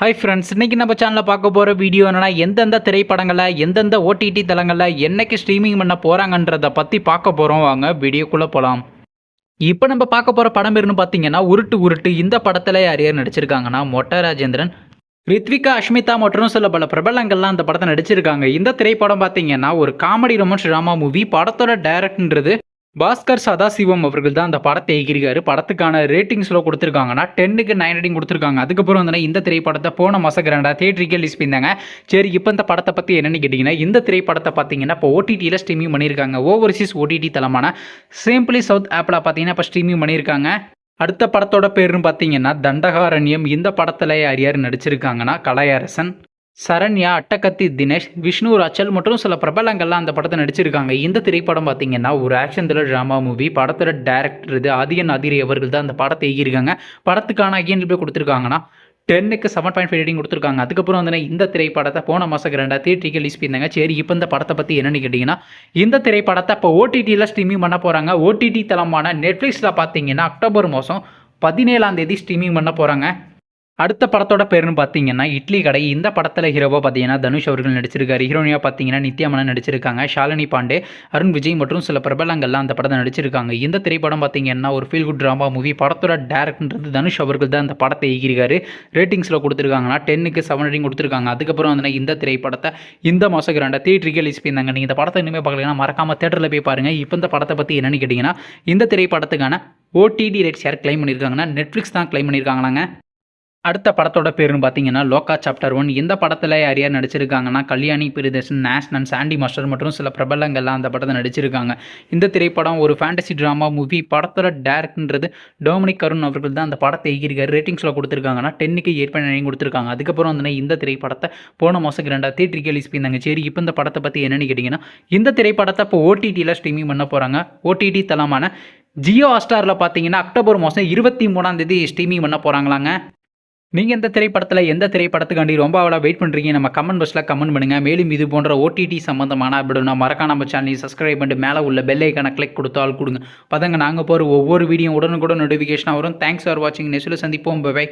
Hi friends, இன்றைக்கி நம்ம சேனலில் பார்க்க போகிற வீடியோ என்னென்னா எந்தெந்த திரைப்படங்களில் எந்தெந்த ஓடிடி தளங்களில் என்னைக்கு ஸ்ட்ரீமிங் பண்ண போகிறாங்கன்றதை பற்றி பார்க்க போகிறோம். வாங்க வீடியோக்குள்ளே போகலாம். இப்போ நம்ம பார்க்க போகிற படம் பேருன்னு பார்த்தீங்கன்னா உருட்டு உருட்டு. இந்த படத்தில் யார் யார் நடிச்சிருக்காங்கன்னா மொட்டை ராஜேந்திரன், ரித்விகா, அஷ்மிதா மற்றும் சில பல பிரபலங்கள்லாம் அந்த படத்தை நடிச்சிருக்காங்க. இந்த திரைப்படம் பார்த்தீங்கன்னா ஒரு காமெடி ரொமான்ஸ் ட்ராமா மூவி. படத்தோட டைரக்டர்ன்றது பாஸ்கர் சதாசிவம் அவர்கள் தான் அந்த படத்தை இயக்கியிருக்காரு. படத்துக்கான ரேட்டிங்ஸில் கொடுத்துருக்காங்கன்னா 10க்கு 9 ரேட்டிங் கொடுத்துருக்காங்க. அதுக்கப்புறம் வந்து இந்த திரைப்படத்தை போன மாதம் கிராண்டாக தியேட்டருக்கு ரிலீஸ் பண்ணியிருந்தாங்க. சரி, இப்போ இந்த படத்தை பற்றி என்னென்னு கேட்டிங்கன்னா, இந்த திரைப்படத்தை பார்த்தீங்கன்னா இப்போ ஓடிடியில் ஸ்ட்ரீமிங் பண்ணியிருக்காங்க. ஓவர்சீஸ் ஓடிடி தளமான சிம்பிளி சவுத் ஆப்பில் பார்த்தீங்கன்னா இப்போ ஸ்ட்ரீமிங் பண்ணியிருக்காங்க. அடுத்த படத்தோட பேருன்னு பார்த்தீங்கன்னா தண்டகாரண்யம். இந்த படத்தில் யார் யார் நடிச்சிருக்காங்கன்னா கலையரசன், சரண்யா, அட்டகத்தி தினேஷ், விஷ்ணு ராச்சல் மற்றும் சில பிரபலங்கள்லாம் அந்த படத்தை நடிச்சிருக்காங்க. இந்த திரைப்படம் பார்த்தீங்கன்னா ஒரு ஆக்ஷன் த்ரில்லர் ட்ராமா மூவி. படத்தோட டேரக்டர் இது ஆதியன் அதிரி அவர்கள் தான் அந்த படத்தை இயக்கியிருக்காங்க. படத்துக்கான ஐஎன்டிபி கொடுத்துருக்காங்கன்னா 10க்கு 7.5 ரேட்டிங் கொடுத்துருக்காங்க. அதுக்கப்புறம் வந்து இந்த திரைப்படத்தை போன மாதம் கிராண்டாக தியேட்டருக்கு ரிலீஸ் பண்ணியிருந்தாங்க. சரி, இப்போ இந்த படத்தை பற்றி என்னென்னு கேட்டிங்கன்னா, இந்த திரைப்படத்தை இப்போ ஓடிடியில் ஸ்ட்ரீமிங் பண்ண போகிறாங்க. ஓடிடி தளமான நெட்ஃப்ளிக்ஸில் பார்த்தீங்கன்னா அக்டோபர் மாதம் 17ஆம் தேதி ஸ்ட்ரீமிங் பண்ண போகிறாங்க. அடுத்த படத்தோட பேருன்னு பார்த்தீங்கன்னா இட்லி கடை. இந்த படத்தில் ஹீரோவாக பார்த்தீங்கன்னா தனுஷ் அவர்கள் நடிச்சிருக்காரு. ஹீரோனியாக பார்த்தீங்கன்னா நித்யாமனன் நடிச்சிருக்காங்க. ஷாலினி பாண்டே, அருண் விஜய் மற்றும் சில பிரபலங்கள்லாம் அந்த படத்தை நடிச்சிருக்காங்க. இந்த திரைப்படம் பார்த்தீங்கன்னா ஒரு ஃபீல் குட் ட்ராமா மூவி. படத்தோட டேரக்டர்ன்றது தனுஷ் அவர்கள் தான் அந்த படத்தை இயக்கியிருக்காரு. ரேட்டிங்ஸில் கொடுத்துருக்காங்கன்னா 10க்கு 7 ரேட்டிங் கொடுத்துருக்காங்க. அதுக்கப்புறம் வந்து இந்த திரைப்படத்தை இந்த மாதம் கிராண்டாக தியேட்டருக்கு ரிலீஸ் பண்ணியிருந்தாங்க. நீங்கள் இந்த படத்தை இனிமேல் பார்க்கலாம், மறக்காமல் தேட்டரில் போய் பாருங்கள். இப்போ இந்த படத்தை பற்றி என்னென்னு கேட்டிங்கன்னா, இந்த திரைப்படத்துக்கான ஓடிடி ரைட்ஸ் யார் கிளைம் பண்ணியிருக்காங்கன்னா நெட்ஃப்ளிக்ஸ் தான் கிளைம் பண்ணியிருக்காங்களாங்க. அடுத்த படத்தோட பேருன்னு பார்த்தீங்கன்னா லோகா சாப்டர் 1. இந்த படத்தில் யார் யார் நடிச்சிருக்காங்கன்னா கல்யாணி பிரியதர்ஷன், நேஷ்னன், சாண்டி மாஸ்டர் மற்றும் சில பிரபலங்கள்லாம் அந்த படத்தை நடிச்சிருக்காங்க. இந்த திரைப்படம் ஒரு ஃபேண்டசி ட்ராமா மூவி. படத்தோட டேரக்டர்ன்றது டொமினிக் அருண் அவர்கள் தான் அந்த படத்தை இயக்கியிருக்காரு. ரேட்டிங்ஸில் கொடுத்துருக்காங்கன்னா 10க்கு 8.9 கொடுத்துருக்காங்க. அதுக்கப்புறம் வந்து இந்த திரைப்படத்தை போன மாதம் கிராண்டாக தியேட்டருக்கு ரிலீஸ் பண்ணியிருந்தாங்க. சரி, இப்போ இந்த படத்தை பற்றி என்னென்னு கேட்டிங்கன்னா, இந்த திரைப்படத்தை இப்போ ஓடிடியில் ஸ்ட்ரீமிங் பண்ண போகிறாங்க. ஓடிடி தளமான ஜியோ ஹாட்ஸ்டாரில் பார்த்தீங்கன்னா அக்டோபர் மாதம் 23ஆம் தேதி ஸ்ட்ரீமிங் பண்ண போகிறாங்களாங்க. நீங்கள் எந்த திரைப்படத்துக்காண்டி ரொம்ப அவ்வளோ வெயிட் பண்ணுறீங்க? நம்ம கமெண்ட் பாக்ஸில் கமெண்ட் பண்ணுங்கள். மேலும் இது போன்ற ஓடிடி சம்மந்தமான அப்படின்னா மறக்காம நம்ம சேனலை சப்ஸ்கிரைப் பண்ணிட்டு மேலே உள்ள பெல் ஐக்கான கிளிக் கொடுத்தால் கொடுங்க. பதங்க நாங்கள் போகிற ஒவ்வொரு வீடியோ உடனுக்குடன் நோட்டிஃபிகேஷனாக வரும். தேங்க்ஸ் ஃபார் வாட்சிங். நெக்ஸ்ட்டில் சந்திப்போம். பை.